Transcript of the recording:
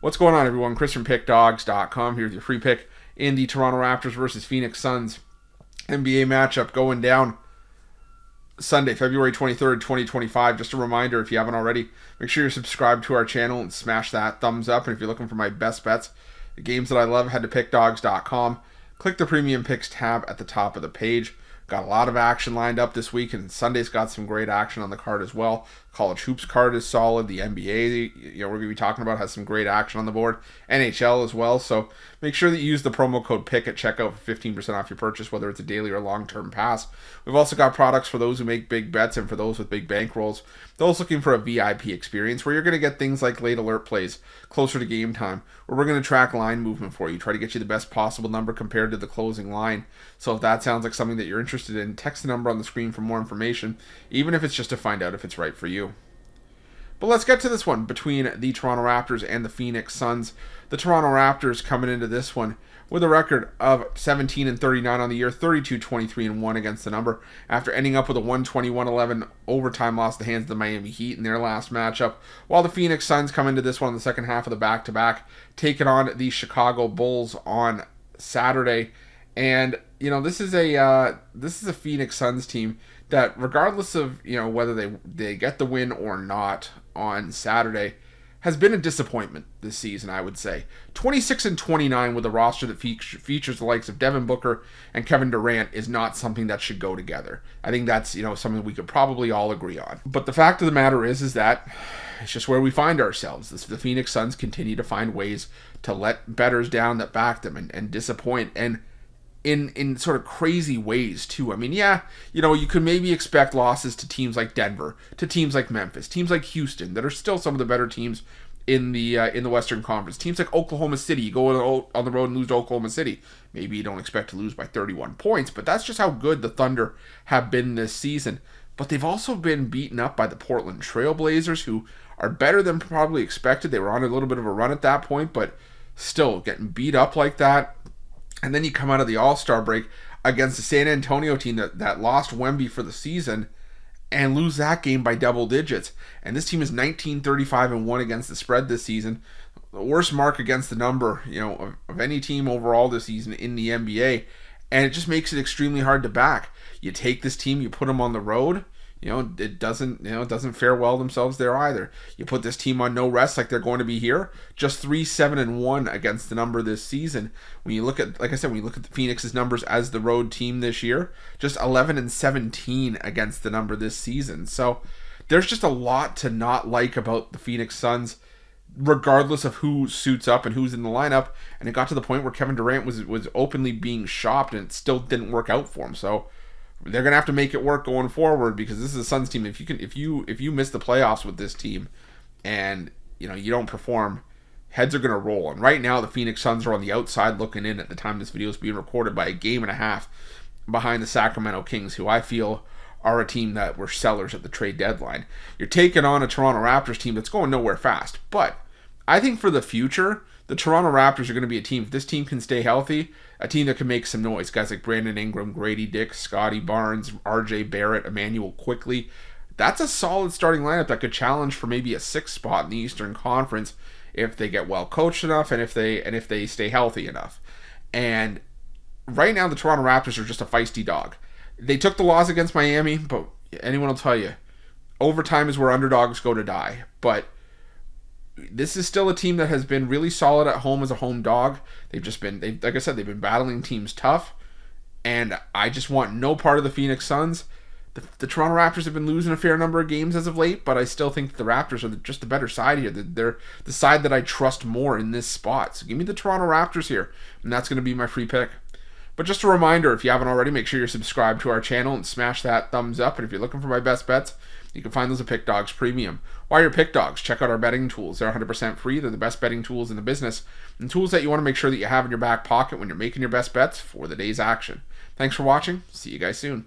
What's going on, everyone? Chris from Pickdawgz.com here with your free pick in the Toronto Raptors versus Phoenix Suns NBA matchup going down Sunday, February 23rd, 2025. Just a reminder, if you haven't already, make sure you're subscribed to our channel and smash that thumbs up. And if you're looking for my best bets, the games that I love, head to Pickdawgz.com. Click the Premium Picks tab at the top of the page. Got a lot of action lined up this week, and Sunday's got some great action on the card as well. College Hoops card is solid. The NBA, we're going to be talking about, has some great action on the board. NHL as well. So make sure that you use the promo code PICK at checkout for 15% off your purchase, whether it's a daily or long-term pass. We've also got products for those who make big bets and for those with big bankrolls. Those looking for a VIP experience where you're going to get things like late alert plays closer to game time, where we're going to track line movement for you, try to get you the best possible number compared to the closing line. So if that sounds like something that you're interested in, text the number on the screen for more information, even if it's just to find out if it's right for you. But let's get to this one between the Toronto Raptors and the Phoenix Suns. The Toronto Raptors coming into this one with a record of 17-39 on the year, 32-23-1 against the number, after ending up with a 121-11 overtime loss at the hands of the Miami Heat in their last matchup, while the Phoenix Suns come into this one in the second half of the back-to-back, taking on the Chicago Bulls on Saturday. And this is a Phoenix Suns team that, regardless of whether they get the win or not on Saturday, has been a disappointment this season, I would say. 26-29 with a roster that features the likes of Devin Booker and Kevin Durant is not something that should go together. I think that's something we could probably all agree on. But the fact of the matter is that it's just where we find ourselves. The Phoenix Suns continue to find ways to let bettors down that back them and disappoint, and in sort of crazy ways too. I mean, you could maybe expect losses to teams like Denver, to teams like Memphis, teams like Houston that are still some of the better teams in the Western Conference. Teams like Oklahoma City, you go on the road and lose to Oklahoma City. Maybe you don't expect to lose by 31 points, but that's just how good the Thunder have been this season. But they've also been beaten up by the Portland Trail Blazers, who are better than probably expected. They were on a little bit of a run at that point, but still getting beat up like that. And then you come out of the All-Star break against the San Antonio team that lost Wemby for the season and lose that game by double digits. And this team is 19-35-1 against the spread this season. The worst mark against the number, of any team overall this season in the NBA. And it just makes it extremely hard to back. You take this team, you put them on the road, it doesn't fare well themselves there either. You put this team on no rest like they're going to be here, just 3-7-1 against the number this season. When you look at, like I said, when you look at the Phoenix's numbers as the road team this year, just 11-17 against the number this season. So there's just a lot to not like about the Phoenix Suns, regardless of who suits up and who's in the lineup. And it got to the point where Kevin Durant was openly being shopped, and it still didn't work out for him. So they're gonna have to make it work going forward, because this is a Suns team. If you miss the playoffs with this team, and you don't perform, heads are gonna roll. And right now, the Phoenix Suns are on the outside looking in at the time this video is being recorded by a game and a half behind the Sacramento Kings, who I feel are a team that were sellers at the trade deadline. You're taking on a Toronto Raptors team that's going nowhere fast, but I think for the future, the Toronto Raptors are going to be a team, if this team can stay healthy, a team that can make some noise. Guys like Brandon Ingram, Grady Dick, Scotty Barnes, RJ Barrett, Emmanuel Quickly. That's a solid starting lineup that could challenge for maybe a 6th spot in the Eastern Conference if they get well coached enough and if they stay healthy enough. And right now, the Toronto Raptors are just a feisty dog. They took the loss against Miami, but anyone will tell you, overtime is where underdogs go to die. But this is still a team that has been really solid at home as a home dog. Like I said, they've been battling teams tough, and I just want no part of the Phoenix Suns. The Toronto Raptors have been losing a fair number of games as of late, but I still think the Raptors are just the better side here. They're the side that I trust more in this spot. So give me the Toronto Raptors here, and that's going to be my free pick. But just a reminder, if you haven't already, make sure you're subscribed to our channel and smash that thumbs up. And if you're looking for my best bets, you can find those at Pickdawgz Premium. While you're Pickdawgz, check out our betting tools. They're 100% free. They're the best betting tools in the business, and tools that you want to make sure that you have in your back pocket when you're making your best bets for the day's action. Thanks for watching. See you guys soon.